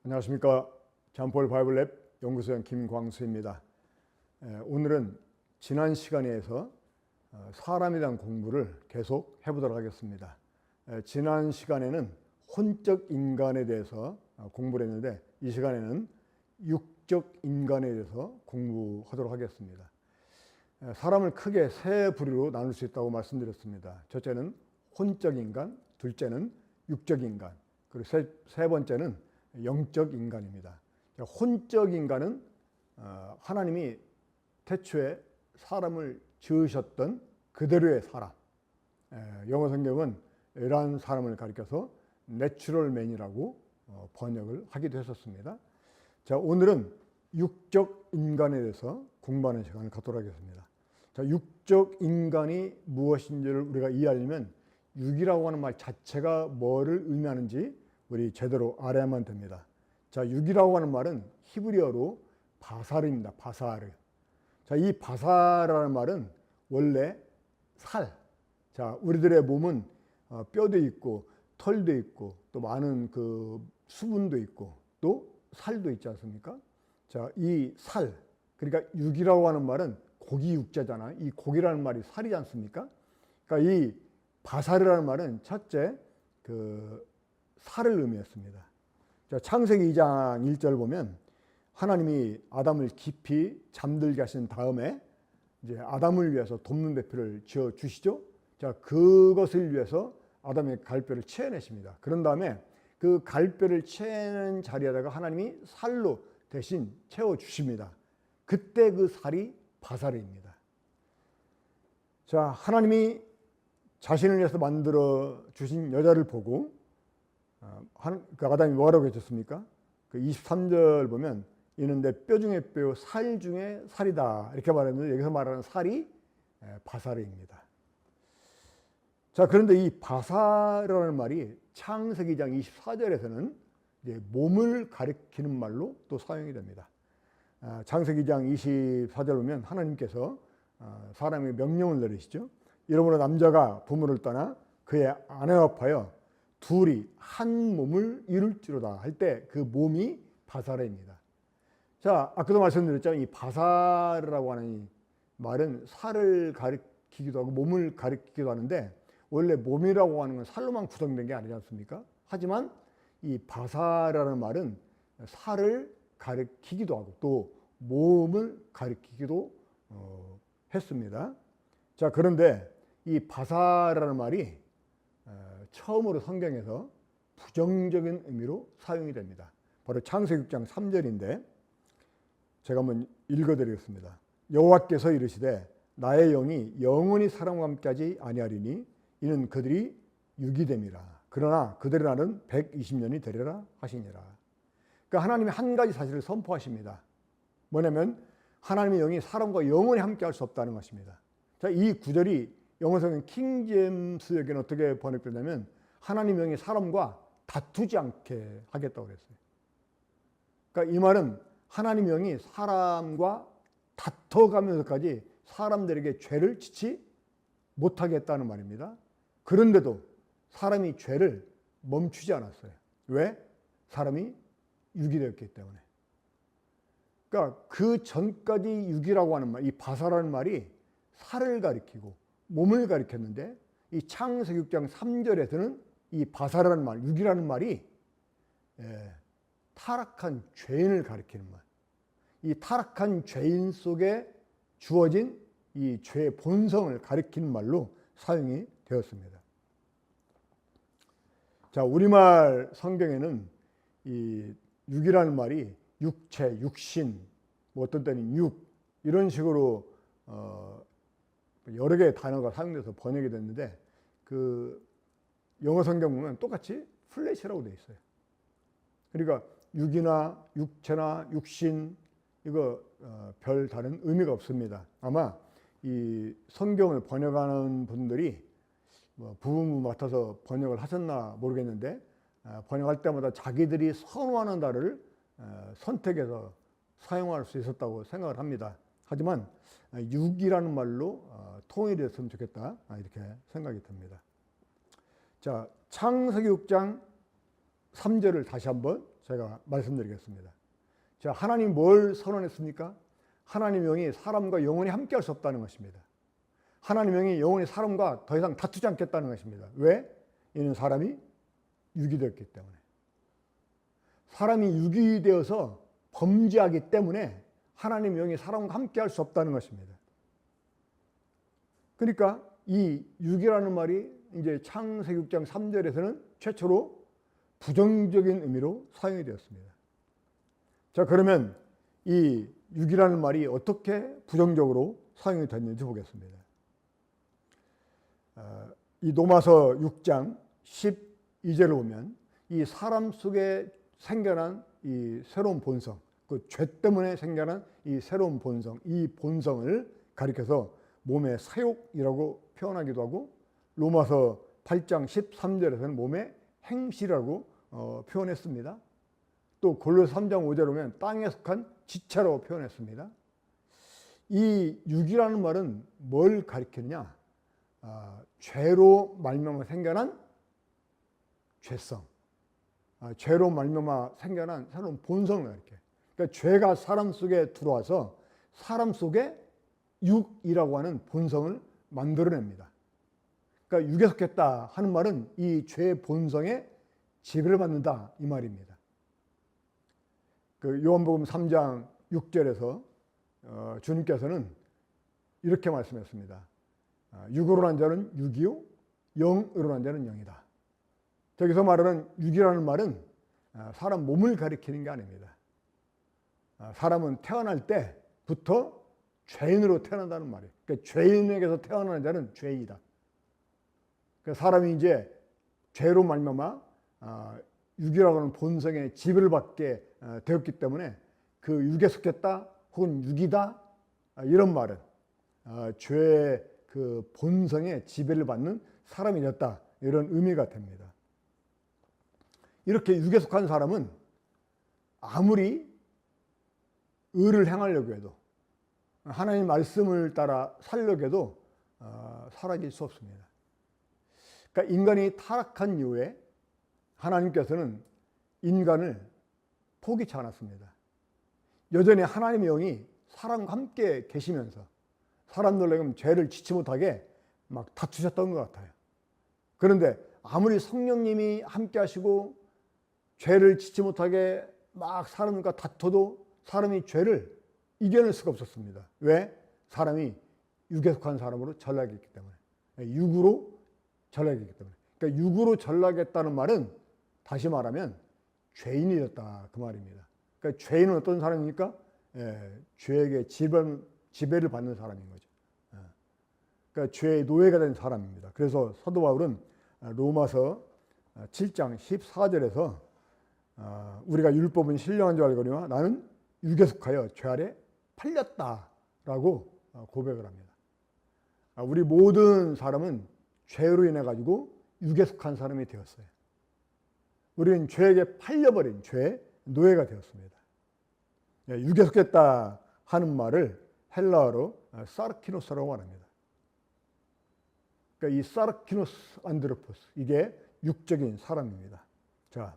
안녕하십니까. 존폴 바이블랩 연구소장 김광수입니다. 오늘은 지난 시간에서 사람에 대한 공부를 계속 해보도록 하겠습니다. 지난 시간에는 혼적 인간에 대해서 공부를 했는데 이 시간에는 육적 인간에 대해서 공부하도록 하겠습니다. 사람을 크게 세 부류로 나눌 수 있다고 말씀드렸습니다. 첫째는 혼적 인간, 둘째는 육적 인간, 그리고 세 번째는 영적 인간입니다. 혼적 인간은 하나님이 태초에 사람을 지으셨던 그대로의 사람, 영어 성경은 이러한 사람을 가리켜서 내추럴 맨이라고 번역을 하기도 했었습니다. 자, 오늘은 육적 인간에 대해서 공부하는 시간을 갖도록 하겠습니다. 자, 육적 인간이 무엇인지를 우리가 이해하려면 육이라고 하는 말 자체가 뭐를 의미하는지 우리 제대로 알아야만 됩니다. 자, 육이라고 하는 말은 히브리어로 바사르입니다. 바사르. 자, 이 바사르라는 말은 원래 살. 자, 우리들의 몸은 뼈도 있고 털도 있고 또 많은 그 수분도 있고 또 살도 있지 않습니까? 자, 이 살. 그러니까 육이라고 하는 말은 고기 육자잖아요. 이 고기라는 말이 살이지 않습니까? 그러니까 이 바사르라는 말은 첫째 그 살을 의미했습니다. 자, 창세기 2장 1절 보면 하나님이 아담을 깊이 잠들게 하신 다음에 이제 아담을 위해서 돕는 배필을 지어 주시죠. 자, 그것을 위해서 아담의 갈뼈를 채워내십니다. 그런 다음에 그 갈뼈를 채는 자리에다가 하나님이 살로 대신 채워 주십니다. 그때 그 살이 바사르입니다. 자, 하나님이 자신을 위해서 만들어 주신 여자를 보고 그 아담이 뭐라고 해줬습니까? 그 23절 보면 이는 내 뼈 중에 뼈, 살 중에 살이다 이렇게 말했는데 여기서 말하는 살이 바사르입니다. 자, 그런데 이 바사르라는 말이 창세기 2장 24절에서는 이제 몸을 가리키는 말로 또 사용이 됩니다. 창세기 2장 24절 보면 하나님께서 사람에게 명령을 내리시죠. 이러므로 남자가 부모를 떠나 그의 아내와 합하여 둘이 한 몸을 이룰지로다 할 때 그 몸이 바사르입니다. 자, 아까도 말씀드렸지만 이 바사르라고 하는 이 말은 살을 가리키기도 하고 몸을 가리키기도 하는데 원래 몸이라고 하는 건 살로만 구성된 게 아니지 않습니까? 하지만 이 바사르라는 말은 살을 가리키기도 하고 또 몸을 가리키기도 했습니다. 자, 그런데 이 바사르라는 말이 처음으로 성경에서 부정적인 의미로 사용이 됩니다. 바로 창세기 6장 3절인데 제가 한번 읽어드리겠습니다. 여호와께서 이르시되 나의 영이 영원히 사람과 함께하지 아니하리니 이는 그들이 육이 됨이라. 그러나 그들의 날은 120년이 되리라 하시니라. 그러니까 하나님이 한 가지 사실을 선포하십니다. 뭐냐면 하나님의 영이 사람과 영원히 함께할 수 없다는 것입니다. 자, 이 구절이 영어성경 킹제임스에게는 어떻게 번역되냐면 하나님의 영이 사람과 다투지 않게 하겠다고 그랬어요. 그러니까 이 말은 하나님의 영이 사람과 다퉈가면서까지 사람들에게 죄를 지치 못하겠다는 말입니다. 그런데도 사람이 죄를 멈추지 않았어요. 왜? 사람이 육이 되었기 때문에. 그러니까 그 전까지 육이라고 하는 말, 이 바사라는 말이 살을 가리키고 몸을 가리켰는데 이 창세기 6장 3절에서는 이 바사라는 말, 육이라는 말이 타락한 죄인을 가리키는 말. 이 타락한 죄인 속에 주어진 이 죄의 본성을 가리키는 말로 사용이 되었습니다. 자, 우리말 성경에는 이 육이라는 말이 육체, 육신, 뭐 어떤 때는 육 이런 식으로 여러 개의 단어가 사용돼서 번역이 됐는데 그 영어 성경 보면 똑같이 플래시라고 되어 있어요. 그러니까 육이나 육체나 육신 이거 별 다른 의미가 없습니다. 아마 이 성경을 번역하는 분들이 뭐 부분부 맡아서 번역을 하셨나 모르겠는데 번역할 때마다 자기들이 선호하는 단어를 선택해서 사용할 수 있었다고 생각을 합니다. 하지만 육이라는 말로 통일됐으면 좋겠다 이렇게 생각이 듭니다. 자, 창세기 6장 3절을 다시 한번 제가 말씀드리겠습니다. 자, 하나님 뭘 선언했습니까? 하나님 영이 사람과 영원히 함께할 수 없다는 것입니다. 하나님 영이 영원히 사람과 더 이상 다투지 않겠다는 것입니다. 왜? 이는 사람이 육이 되었기 때문에. 사람이 육이 되어서 범죄하기 때문에 하나님 영이 사람과 함께할 수 없다는 것입니다. 그러니까 이 육이라는 말이 이제 창세기 6장 3절에서는 최초로 부정적인 의미로 사용이 되었습니다. 자, 그러면 이 육이라는 말이 어떻게 부정적으로 사용이 됐는지 보겠습니다. 이 로마서 6장 12절을 보면 이 사람 속에 생겨난 이 새로운 본성, 그 죄 때문에 생겨난 이 새로운 본성, 이 본성을 가리켜서 몸의 사욕이라고 표현하기도 하고, 로마서 8장 13절에서는 몸의 행실이라고 표현했습니다. 또 골로새 3장 5절에 보면 땅에 속한 지체라고 표현했습니다. 이 육이라는 말은 뭘 가리키느냐? 죄로 말미암아 생겨난 죄성, 죄로 말미암아 생겨난 새로운 본성을 가리켜요. 그러니까 죄가 사람 속에 들어와서 사람 속에 육이라고 하는 본성을 만들어냅니다. 그러니까 육에 속했다 하는 말은 이 죄의 본성에 지배를 받는다 이 말입니다. 그 요한복음 3장 6절에서 주님께서는 이렇게 말씀했습니다. 육으로 난 자는 육이요 영으로 난 자는 영이다. 저기서 말하는 육이라는 말은 사람 몸을 가리키는 게 아닙니다. 사람은 태어날 때부터 죄인으로 태어난다는 말이에요. 그러니까 죄인에게서 태어나는 자는 죄이다. 그러니까 사람이 이제 죄로 말미암아 육이라고 하는 본성에 지배를 받게 되었기 때문에 그 육에 속했다 혹은 육이다 이런 말은 죄의 그 본성에 지배를 받는 사람이 됐다 이런 의미가 됩니다. 이렇게 육에 속한 사람은 아무리 의를 행하려고 해도 하나님 말씀을 따라 살려고 해도 사라질 수 없습니다. 그러니까 인간이 타락한 이후에 하나님께서는 인간을 포기치 않았습니다. 여전히 하나님의 영이 사람과 함께 계시면서 사람들에게 죄를 짓지 못하게 막 다투셨던 것 같아요. 그런데 아무리 성령님이 함께 하시고 죄를 짓지 못하게 막 사람과 다퉈도 사람이 죄를 이겨낼 수가 없었습니다. 왜? 사람이 육에 속한 사람으로 전락했기 때문에. 육으로 전락했기 때문에. 그러니까 육으로 전락했다는 말은 다시 말하면 죄인이 됐다 그 말입니다. 그러니까 죄인은 어떤 사람입니까? 죄에게 지배를 받는 사람인 거죠. 그러니까 죄의 노예가 된 사람입니다. 그래서 사도 바울은 로마서 7장 14절에서 우리가 율법은 신령한 줄 알거니와 나는 육에 속하여 죄 아래 팔렸다라고 고백을 합니다. 우리 모든 사람은 죄로 인해 가지고 육에 속한 사람이 되었어요. 우리는 죄에게 팔려버린 죄의 노예가 되었습니다. 육에 속했다 하는 말을 헬라어로 사르키노스라고 말합니다. 그러니까 이 사르키노스 안드로포스 이게 육적인 사람입니다. 자,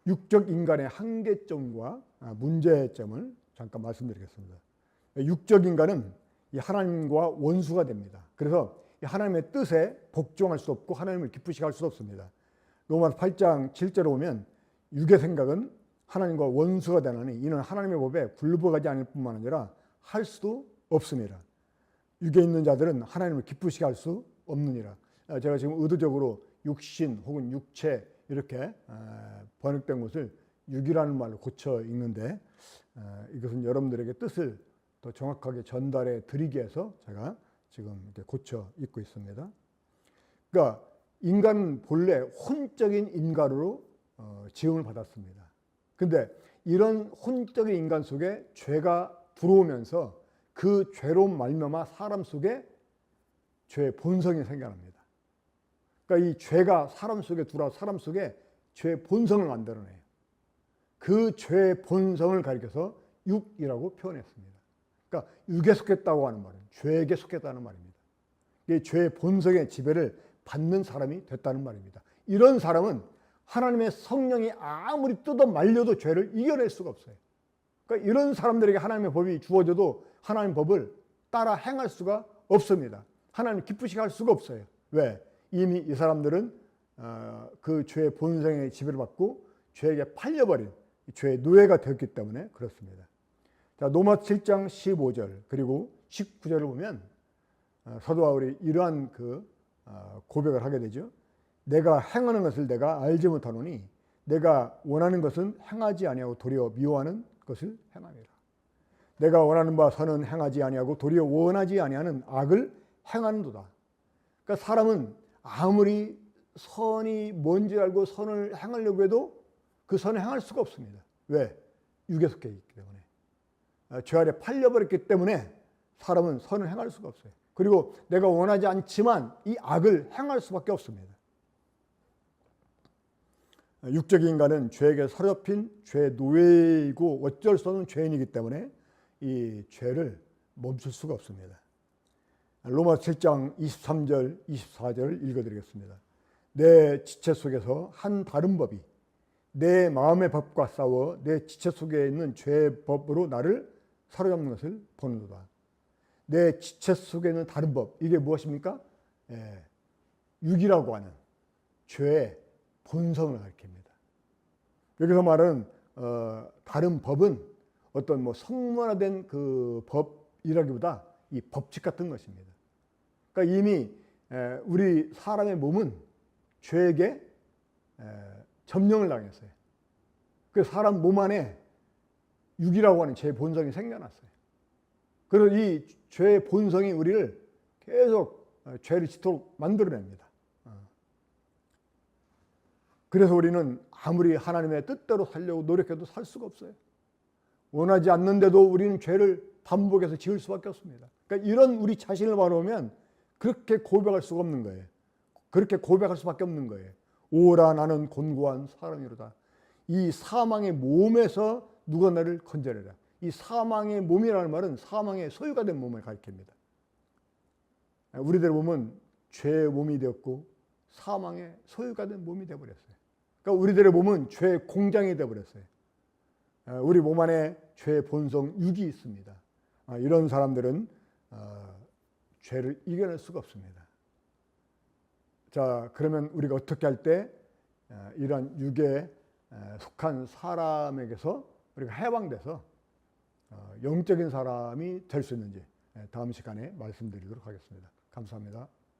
육적 인간의 한계점과 문제점을 잠깐 말씀드리겠습니다. 육적 인간은 이 하나님과 원수가 됩니다. 그래서 하나님의 뜻에 복종할 수 없고 하나님을 기쁘시게 할 수 없습니다. 로마서 8장 7절에 보면 육의 생각은 하나님과 원수가 되나니 이는 하나님의 법에 굴복하지 않을 뿐만 아니라 할 수도 없습니다. 육에 있는 자들은 하나님을 기쁘시게 할 수 없느니라. 제가 지금 의도적으로 육신 혹은 육체 이렇게 번역된 것을 육이라는 말로 고쳐 읽는데 이것은 여러분들에게 뜻을 더 정확하게 전달해 드리기 위해서 제가 지금 이렇게 고쳐 읽고 있습니다. 그러니까 인간은 본래 혼적인 인간으로 지음을 받았습니다. 근데 이런 혼적인 인간 속에 죄가 들어오면서 그 죄로 말미암아 사람 속에 죄의 본성이 생겨납니다. 그러니까 이 죄가 사람 속에 들어와 사람 속에 죄의 본성을 만들어내요. 그 죄의 본성을 가리켜서 육이라고 표현했습니다. 그러니까 육에 속했다고 하는 말은 죄에게 속했다는 말입니다. 이 죄의 본성의 지배를 받는 사람이 됐다는 말입니다. 이런 사람은 하나님의 성령이 아무리 뜯어 말려도 죄를 이겨낼 수가 없어요. 그러니까 이런 사람들에게 하나님의 법이 주어져도 하나님의 법을 따라 행할 수가 없습니다. 하나님 기쁘시게 할 수가 없어요. 왜? 이미 이 사람들은 그 죄의 본성의 지배를 받고 죄에게 팔려버린 죄의 노예가 되었기 때문에 그렇습니다. 자, 로마 7장 15절 그리고 19절을 보면 사도 바울이 이러한 고백을 하게 되죠. 내가 행하는 것을 내가 알지 못하노니 내가 원하는 것은 행하지 아니하고 도리어 미워하는 것을 행함이라. 내가 원하는 바 선은 행하지 아니하고 도리어 원하지 아니하는 악을 행하는도다. 그러니까 사람은 아무리 선이 뭔지 알고 선을 행하려고 해도 그 선을 행할 수가 없습니다. 왜? 육에 속해 있기 때문에. 죄 아래 팔려버렸기 때문에 사람은 선을 행할 수가 없어요. 그리고 내가 원하지 않지만 이 악을 행할 수밖에 없습니다. 육적인 인간은 죄에게 사로잡힌 죄의 노예이고 어쩔 수 없는 죄인이기 때문에 이 죄를 멈출 수가 없습니다. 로마 7장 23절, 24절을 읽어드리겠습니다. 내 지체 속에서 한 다른 법이 내 마음의 법과 싸워 내 지체 속에 있는 죄의 법으로 나를 사로잡는 것을 보는도다. 내 지체 속에 있는 다른 법, 이게 무엇입니까? 육이라고 하는 죄의 본성을 가리킵니다. 여기서 말하는 다른 법은 어떤 성문화된 그 법이라기보다 이 법칙 같은 것입니다. 그러니까 이미 우리 사람의 몸은 죄에게 점령을 당했어요. 그 사람 몸 안에 육이라고 하는 죄의 본성이 생겨났어요. 그래서 이 죄의 본성이 우리를 계속 죄를 짓도록 만들어냅니다. 그래서 우리는 아무리 하나님의 뜻대로 살려고 노력해도 살 수가 없어요. 원하지 않는데도 우리는 죄를 반복해서 지을 수밖에 없습니다. 그러니까 이런 우리 자신을 바라보면 그렇게 고백할 수가 없는 거예요. 그렇게 고백할 수밖에 없는 거예요. 오라 나는 곤고한 사람이로다. 이 사망의 몸에서 누가 나를 건져내라. 이 사망의 몸이라는 말은 사망의 소유가 된 몸을 가리킵니다. 우리들의 몸은 죄의 몸이 되었고 사망의 소유가 된 몸이 되어버렸어요. 그러니까 우리들의 몸은 죄의 공장이 되어버렸어요. 우리 몸 안에 죄의 본성 육이 있습니다. 이런 사람들은 죄를 이겨낼 수가 없습니다. 자, 그러면 우리가 어떻게 할 때 이러한 육에 속한 사람에게서 우리가 해방돼서 영적인 사람이 될 수 있는지 다음 시간에 말씀드리도록 하겠습니다. 감사합니다.